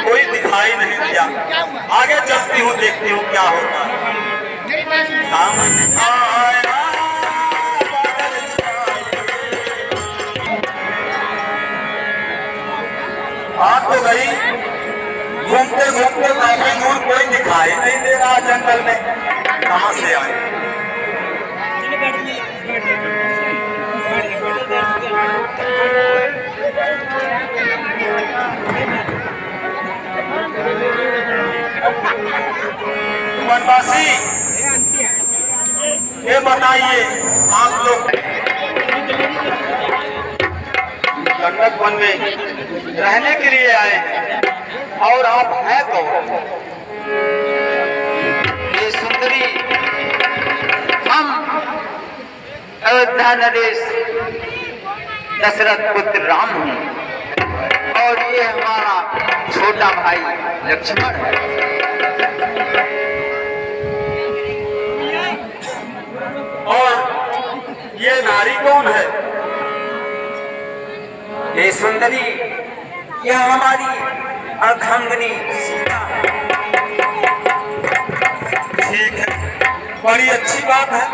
कोई दिखाई नहीं दिया। आगे चलती हूँ, देखती हूँ क्या होता है। सामने आया आ तो गई, घूमते घूमते काफी दूर कोई दिखाई नहीं दे रहा जंगल में। कहां से आए? वनवासी, ये बताइए आप लोग लंडक वन में रहने के लिए आए हैं और आप हैं कौन? ये सुंदरी, हम अयोध्या नरेश दशरथ पुत्र राम हूँ और ये हमारा छोटा भाई लक्ष्मण है। और ये नारी कौन है? ये सुंदरी, यह हमारी अर्धांगिनी सीता है। ठीक है, बड़ी अच्छी बात है,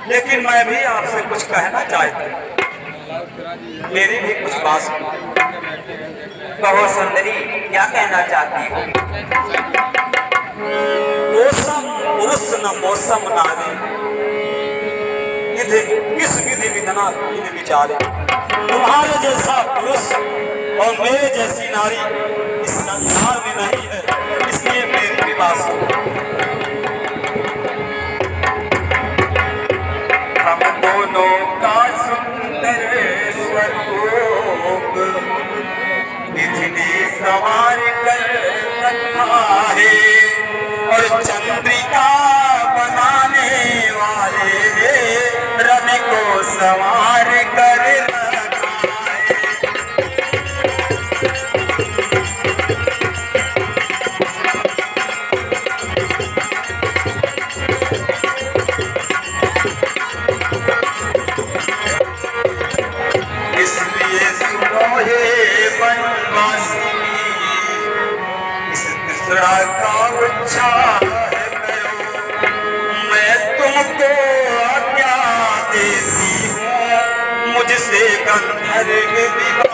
लेकिन मैं भी आपसे कुछ कहना चाहता हूँ। मेरी भी कुछ बात सुनो। कहो सुंदरी, क्या कहना चाहती हो? मौसम पुरुष न मौसम नारी, किस विधि विधना विधि विचारे। तुम्हारे जैसा पुरुष और मेरे जैसी नारी इस संसार में नहीं है, इसलिए मेरी भी बात सुनो। हम दोनों का सुंदर स्वरूप विधि ने संवार कर रखा है और चंद्रिका बनाने वाले रवि को संवार कर रखा है। इसलिए सुनो हे वनवासी, इस दूसरा का उच्चार करो। मैं तुमको आज्ञा देती हूँ, मुझसे गंधर्व विवाह